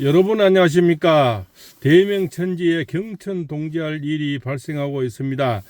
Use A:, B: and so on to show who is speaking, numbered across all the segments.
A: 여러분 안녕하십니까? 대명천지에 경천 동지할 일이 발생하고 있습니다.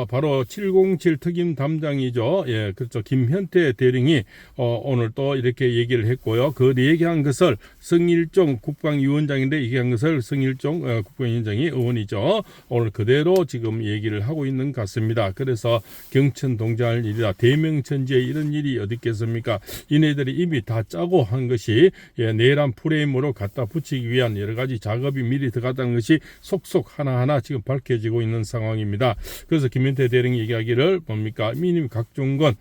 A: 바로 707 특임 담당이죠. 예, 그렇죠. 김현태 대령이 오늘 또 이렇게 얘기를 했고요. 그 얘기한 것을 성일종 국방위원장인데 얘기한 것을 성일종 국방위원장이 의원이죠. 오늘 그대로 지금 얘기를 하고 있는 것 같습니다. 그래서 경천 동지할 일이다. 대명천지에 이런 일이 어디 있겠습니까? 이네들이 이미 다 짜고 한 것이 내란 프레임으로 갖다 붙이기 위한 여러 가지 작업이 미리 들어갔다는 것이 속속 하나하나 지금 밝혀지고 있는 상황입니다. 그래서 김현태 대령이 얘기하기를 뭡니까? 민임 각종건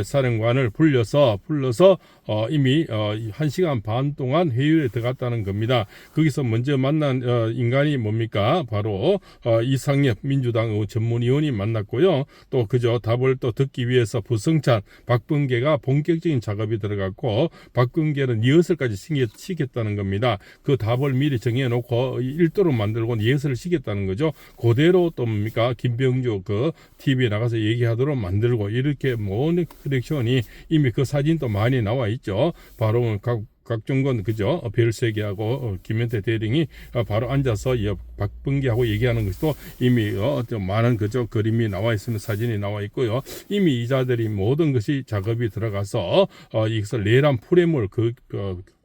A: 사령관을 불러서 이미 1시간 반 동안 회의에 들어갔다는 겁니다. 거기서 먼저 만난 인간이 뭡니까? 바로 이상엽 민주당 전문위원이 만났고요. 또 그저 답을 또 듣기 위해서 부성찬, 박범계가 본격적인 작업이 들어갔고 박범계는 리허설까지 시켰다는 겁니다. 그 답을 미리 정해놓고 일도로 만들고 리허설을 시켰다는 거죠. 그대로 또 뭡니까? 김병주 TV에 나가서 얘기하도록 만들고 이렇게 모든 커넥션이 이미 그 사진도 많이 나와 있죠. 바로 각종건 그죠? 별세계하고 김현태 대령이 바로 앉아서 박범계하고 얘기하는 것도 이미 많은 그죠? 그림이 나와 있으면 사진이 나와 있고요. 이미 이자들이 모든 것이 작업이 들어가서 이것을 내란 프레임을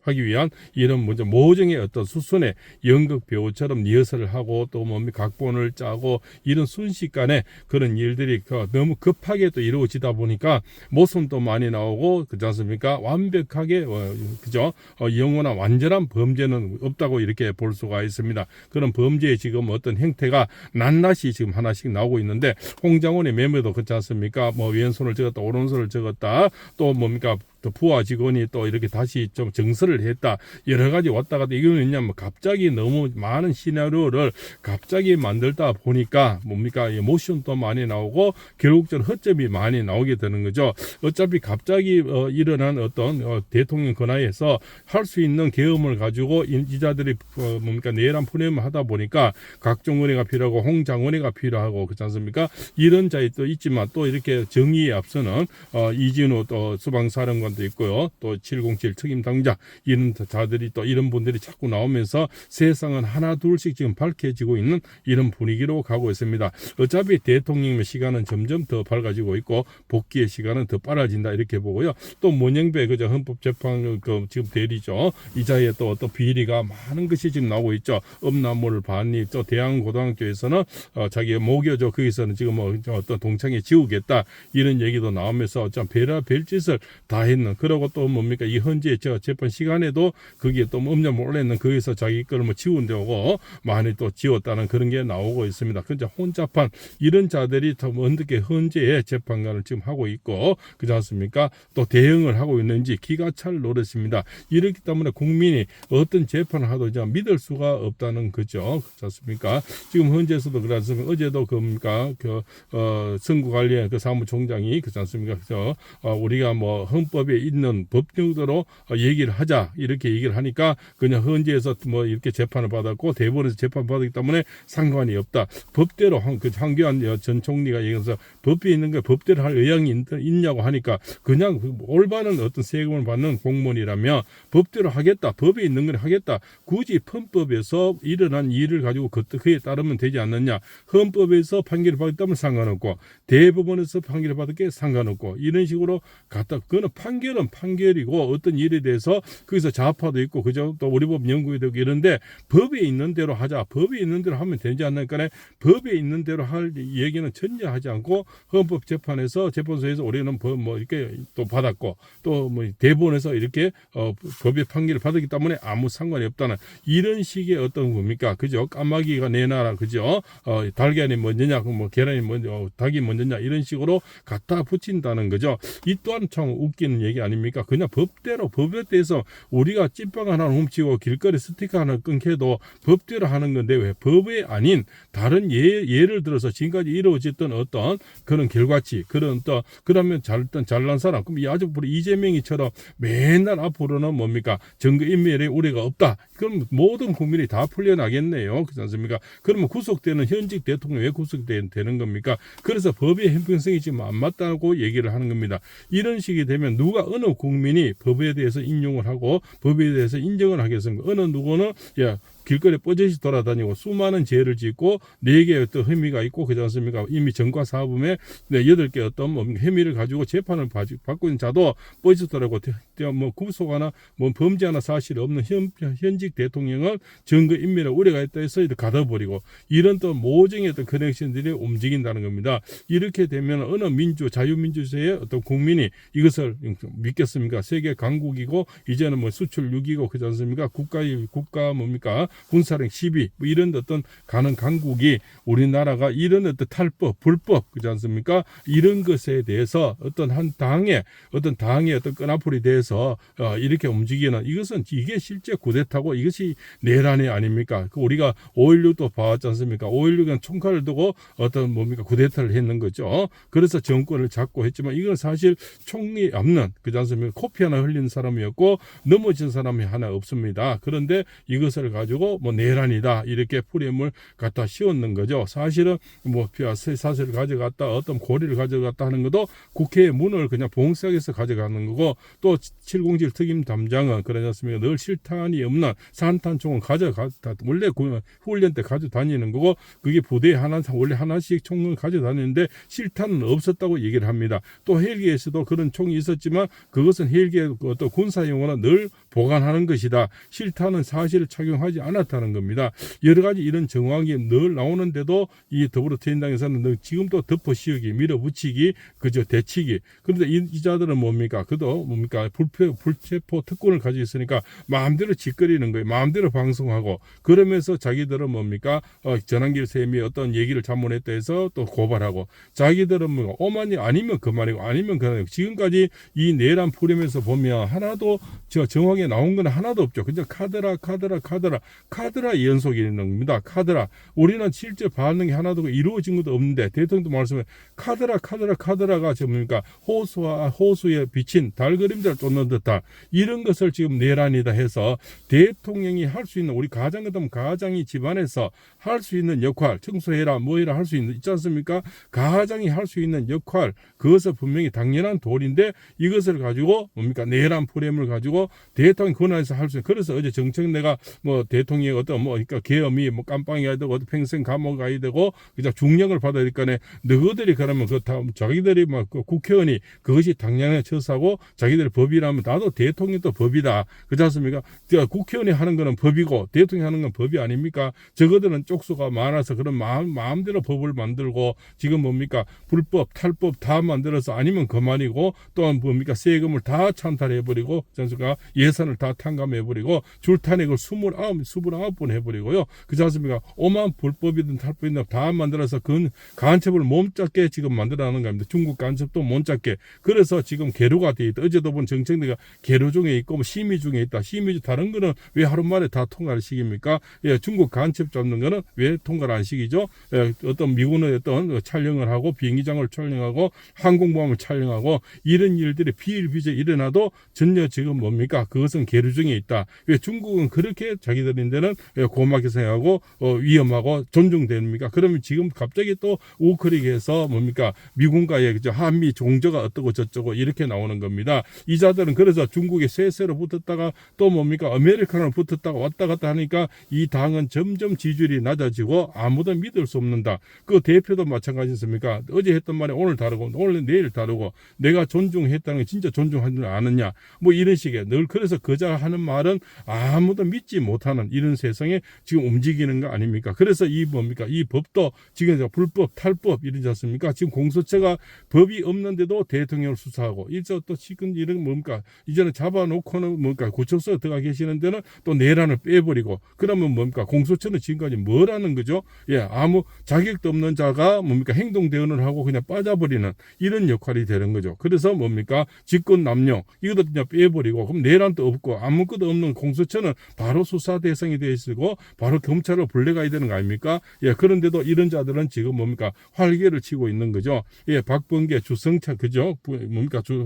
A: 하기 위한 이런 먼저 모종의 어떤 수순의 연극 배우처럼 리허설을 하고 또 각본을 짜고 이런 순식간에 그런 일들이 너무 급하게 또 이루어지다 보니까 모순도 많이 나오고 그렇지 않습니까? 완벽하게 그죠? 영원한 완전한 범죄는 없다고 이렇게 볼 수가 있습니다. 그런 범죄의 지금 어떤 형태가 낱낱이 지금 하나씩 나오고 있는데 홍장원의 메모도 그렇지 않습니까? 왼손을 적었다 오른손을 적었다 또 또 부하 직원이 또 이렇게 다시 좀 정설을 했다. 여러 가지 왔다 갔다 이거는 왜냐면 갑자기 너무 많은 시나리오를 갑자기 만들다 보니까 모션도 많이 나오고 결국적으로 허점이 많이 나오게 되는 거죠. 어차피 갑자기 일어난 어떤 대통령 권하에서 할 수 있는 계엄을 가지고 이자들이 내란 프레임을 하다 보니까 각종원회가 필요하고 홍장원회가 필요하고 그렇지 않습니까? 이런 자이 또 있지만 또 이렇게 정의에 앞서는 이진우 또 수방사령관 있고요. 또 707 특임 당장 이런 자들이 또 이런 분들이 자꾸 나오면서 세상은 하나 둘씩 지금 밝혀지고 있는 이런 분위기로 가고 있습니다. 어차피 대통령의 시간은 점점 더 밝아지고 있고 복귀의 시간은 더 빨라진다 이렇게 보고요. 또 문영배 그저 헌법재판 지금 대리죠. 이자에 또 어떤 비리가 많은 것이 지금 나오고 있죠. 음란물 반입 또 대한고등학교에서는 자기 모교죠. 거기서는 지금 어떤 동창회 지우겠다 이런 얘기도 나오면서 좀 별짓을 다 했는 그러고 또 이 현재 재판 시간에도 거기에 또 음료 몰랐는 거기서 자기 걸 지운다고 많이 또 지웠다는 그런 게 나오고 있습니다. 근데 혼잡한 이런 자들이 어떻게 현재의 재판관을 지금 하고 있고 그렇지 않습니까? 또 대응을 하고 있는지 기가 찰 노릇입니다. 이렇기 때문에 국민이 어떤 재판을 하도 믿을 수가 없다는 거죠. 그렇지 않습니까? 지금 현재에서도 그렇습니다. 어제도 선거관리의 사무총장이 그렇지 않습니까? 그래서 우리가 헌법에 있는 법정대로 얘기를 하자 이렇게 얘기를 하니까 그냥 헌재에서 이렇게 재판을 받았고 대법원에서 재판 받았기 때문에 상관이 없다. 법대로 황교안 전 총리가 얘기해서 법에 있는 게 법대로 할 의향이 있냐고 하니까 그냥 올바른 어떤 세금을 받는 공무원이라면 법대로 하겠다. 법에 있는 걸 하겠다. 굳이 헌법에서 일어난 일을 가지고 그에 따르면 되지 않느냐. 헌법에서 판결을 받았다면 상관없고 대법원에서 판결을 받을 게 상관없고 이런 식으로 갖다 그거는 판결은 판결이고 어떤 일에 대해서 거기서 좌파도 있고 그죠? 또 우리 법 연구도 되고 이런데 법에 있는 대로 하자. 법에 있는 대로 하면 되지 않을까요? 법에 있는 대로 할 얘기는 전혀 하지 않고 헌법재판에서 재판소에서 우리는 이렇게 또 받았고 또 대법원에서 이렇게 법의 판결을 받았기 때문에 아무 상관이 없다는 이런 식의 어떤 겁니까? 그죠? 까마귀가 내놔라 그죠? 달걀이 먼저냐 계란이 먼저 닭이 먼저냐 이런 식으로 갖다 붙인다는 거죠. 이 또한 참 웃기는 얘기 아닙니까? 그냥 법대로 법에 대해서 우리가 찐빵 하나 훔치고 길거리 스티커 하나 끊겨도 법대로 하는 건데 왜 법이 아닌 다른 예를 들어서 지금까지 이루어졌던 어떤 그런 결과치 그런 또 그러면 잘난 사람 그럼 이 아주 이재명이처럼 맨날 앞으로는 증거인멸의 우려가 없다. 그럼 모든 국민이 다 풀려나겠네요. 그렇지 않습니까? 그러면 구속되는 현직 대통령 왜 구속되는 겁니까? 그래서 법의 형평성이 지금 안 맞다고 얘기를 하는 겁니다. 이런 식이 되면 누가 누가 어느 국민이 법에 대해서 인용을 하고 법에 대해서 인정을 하겠습니까? 어느 누구는 길거리에 뻗어시 돌아다니고 수많은 죄를 짓고 4개의 어떤 혐의가 있고 그렇지 않습니까? 이미 전과사범에 8개 어떤 혐의를 가지고 재판을 받고 있는 자도 뻗어시 돌아고 구속하나 범죄하나 사실 없는 현직 대통령을 증거인멸의 우려가 있다 해서 가둬버리고 이런 또 모종의 어떤 커넥션들이 움직인다는 겁니다. 이렇게 되면 어느 자유민주주의의 어떤 국민이 이것을 믿겠습니까? 세계 강국이고 이제는 수출 6위고 그렇지 않습니까? 국가 뭡니까? 군사력 10위 이런 어떤 가는 강국이 우리나라가 이런 어떤 탈법, 불법 그렇지 않습니까? 이런 것에 대해서 어떤 한 당의 어떤 끈앞풀이 대해서 이렇게 움직이는 이게 실제 쿠데타고 이것이 내란이 아닙니까? 우리가 5.16도 봐왔지 않습니까? 5.16은 총칼을 두고 어떤 쿠데타를 했는 거죠. 그래서 정권을 잡고 했지만 이건 사실 총이 없는 그렇지 않습니까? 코피 하나 흘린 사람이었고 넘어진 사람이 하나 없습니다. 그런데 이것을 가지고 내란이다 이렇게 프레임을 갖다 씌웠는 거죠. 사실은 사실을 가져갔다 어떤 고리를 가져갔다 하는 것도 국회의 문을 그냥 봉쇄해서 가져가는 거고 또 707 특임 담장은 그러지 않습니까? 늘 실탄이 없는 산탄총을 가져갔다 원래 훈련 때 가져다니는 거고 그게 부대에 원래 하나씩 총을 가져다니는데 실탄은 없었다고 얘기를 합니다. 또 헬기에서도 그런 총이 있었지만 그것은 헬기의 어떤 군사용으로 늘 보관하는 것이다. 실탄은 사실 착용하지 않았다는 겁니다. 여러 가지 이런 정황이 늘 나오는데도 이 더불어민주당에서는 지금도 덮어씌우기, 밀어붙이기, 그저 대치기. 그런데 이 자들은 그도 불체포 특권을 가지고 있으니까 마음대로 짓거리는 거예요. 마음대로 방송하고 그러면서 자기들은 전환길 쌤이 어떤 얘기를 잘못했다 해서 또 고발하고 자기들은 오만이 아니면 그만이고 아니면 그만이고 지금까지 이 내란 프레임에서 보면 하나도 정황에 나온 건 하나도 없죠. 그냥 카드라 연속이 있는 겁니다. 카드라. 우리는 실제 받는 게 하나도 이루어진 것도 없는데 대통령도 말씀해 카드라가 호수에 비친 달 그림자를 쫓는 듯한 이런 것을 지금 내란이다 해서 대통령이 할 수 있는 우리 가장 같으면 가장이 집안에서 할 수 있는 역할 청소해라 뭐해라 할 수 있지 않습니까? 가장이 할 수 있는 역할 그것은 분명히 당연한 도리인데 이것을 가지고 내란 프레임을 가지고 대통령 권한에서 할 수 있는 그래서 어제 정청래가 대통령의 어떤 계엄이 깜빵이야 되고 평생 감옥 가야 되고 그냥 중령을 받아야 되니까 너희들이 그러면 자기들이 국회의원이 그것이 당연한 처사고 자기들이 법이라면 나도 대통령도 법이다 그렇지 않습니까? 국회의원이 하는 거는 법이고 대통령이 하는 건 법이 아닙니까? 저거들은 쪽수가 많아서 그런 마음대로 법을 만들고 지금 불법 탈법 다 만들어서 아니면 그만이고 또한 세금을 다 찬탈해버리고 예산을 다 탕감해버리고 줄탄핵을 29번 해버리고요. 그렇지 않습니까? 오만 불법이든 탈법이든 다 만들어서 그 간첩을 몸잡게 지금 만들어내는 겁니다. 중국 간첩도 몸잡게. 그래서 지금 계류가 돼 있다. 어제도 본 정청래가 계류 중에 있고 심의 중에 있다. 심의 다른 거는 왜 하루 만에 다 통과를 시킵니까? 중국 간첩 잡는 거는 왜 통과를 안 시키죠? 어떤 미군의 어떤 촬영을 하고 비행기장을 촬영하고 항공모함을 촬영하고 이런 일들이 비일비재 일어나도 전혀 지금 그것은 계류 중에 있다. 왜 중국은 그렇게 자기들인데는 고맙게 생각하고 위험하고 존중됩니까? 그러면 지금 갑자기 또 우크릭에서 미군과의 한미 종저가 어떠고 저쩌고 이렇게 나오는 겁니다. 이 자들은 그래서 중국에 쇠쇠로 붙었다가 또 아메리카노로 붙었다가 왔다 갔다 하니까 이 당은 점점 지지율이 낮아지고 아무도 믿을 수 없는다. 그 대표도 마찬가지였습니까? 어제 했던 말이 오늘 다르고 오늘 내일 다르고 내가 존중했다는 게 진짜 존중하지 않느냐 이런 식의 늘 그래서 그자 하는 말은 아무도 믿지 못하는 이런 세상에 지금 움직이는 거 아닙니까? 그래서 이 법도 지금 불법 탈법 이러지 않습니까? 지금 공소처가 법이 없는데도 대통령을 수사하고 이제 또 지금 이런 이제는 잡아놓고는 구청소에 들어가 계시는 데는 또 내란을 빼버리고 그러면 공소처는 지금까지 뭐라는 거죠? 아무 자격도 없는 자가 행동 대응을 하고 그냥 빠져버리는 이런 역할이 되는 거죠. 그래서 직권 남용 이것도 그냥 빼버리고 그럼 내란도 없고 아무것도 없는 공소처는 바로 수사 대상이 되어 있고 바로 경찰로 불려가야 되는 거 아닙니까? 그런데도 이런 자들은 지금 활개를 치고 있는 거죠. 박범계, 주성찬 그죠?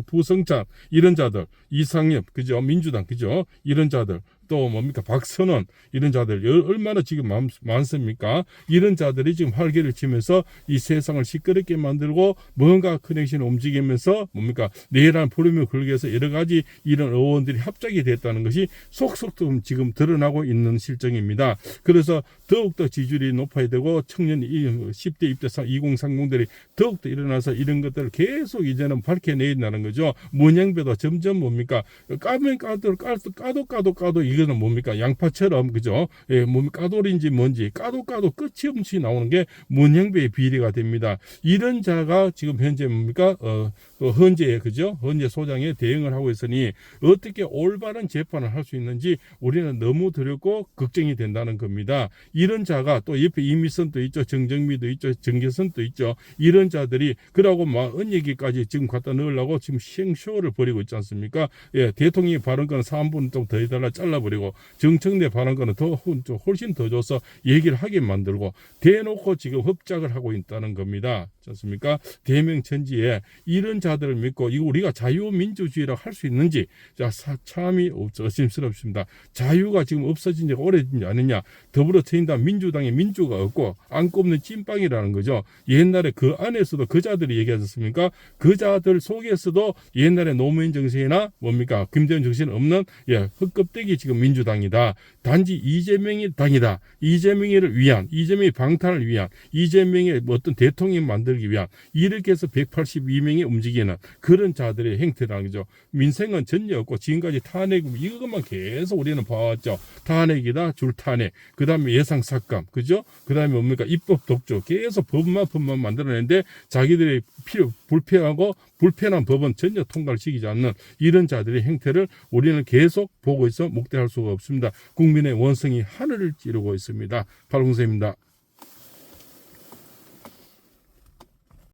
A: 부성찬 이런 자들 이상엽 그죠? 민주당 그죠? 이런 자들 또 뭡니까 박선원 이런 자들 얼마나 지금 많습니까? 이런 자들이 지금 활개를 치면서 이 세상을 시끄럽게 만들고 뭔가 커넥션을 움직이면서 뭡니까 내란 포럼을 걸기 위해서 여러 가지 이런 의원들이 합작이 됐다는 것이 속속 지금 드러나고 있는 실정입니다. 그래서 더욱더 지지율이 높아야 되고 청년 10대 입대 2030들이 더욱더 일어나서 이런 것들을 계속 이제는 밝혀내야 된다는 거죠. 문양배도 점점 뭡니까 까면 까도 이거는 뭡니까 양파처럼 그죠? 예, 뭡니까 까돌인지 뭔지 까도 끝이 없이 나오는 게 문양배의 비리가 됩니다. 이런 자가 지금 현재 뭡니까 헌재 그죠? 헌재 소장에 대응을 하고 있으니 어떻게 올바른 재판을 할 수 있는지 우리는 너무 두렵고 걱정이 된다는 겁니다. 이런 자가 또 옆에 이미선도 있죠, 정정미도 있죠, 정계선도 있죠. 이런 자들이 그러고 막 언얘기까지 지금 갖다 넣으려고 지금 시행쇼를 벌이고 있지 않습니까? 예, 대통령이 발언권은 3분 좀 더 해달라 잘라버리고 정청래 발언권은 훨씬 더 줘서 얘기를 하게 만들고 대놓고 지금 협작을 하고 있다는 겁니다. 그렇지 않습니까? 대명천지에 이런 자들을 믿고 이거 우리가 자유민주주의라고 할 수 있는지 참이 의심스럽습니다. 자유가 지금 없어진 지가 오래되지 않느냐. 더불어민주당 민주당에 민주가 없고 안 꼽는 찐빵이라는 거죠. 옛날에 그 안에서도 그 자들이 얘기하셨습니까? 그 자들 속에서도 옛날에 노무현 정신이나 뭡니까 김대중 정신 없는 헛껍데기 지금 민주당이다. 단지 이재명이 당이다. 이재명이를 위한 이재명의 방탄을 위한 이재명의 어떤 대통령 만들기 위한 이렇게 해서 182명이 움직이는 그런 자들의 행태라는 거죠. 민생은 전혀 없고 지금까지 탄핵 이것만 계속 우리는 봐왔죠. 탄핵이다 줄탄핵 그 다음에 예상삭감 그죠? 그 다음에 뭡니까 입법 독조 계속 법만 만들어내는데 자기들이 불편한 법은 전혀 통과를 시키지 않는 이런 자들의 행태를 우리는 계속 보고 있어 묵대할 수가 없습니다. 국민의 원성이 하늘을 찌르고 있습니다. 팔공세입니다.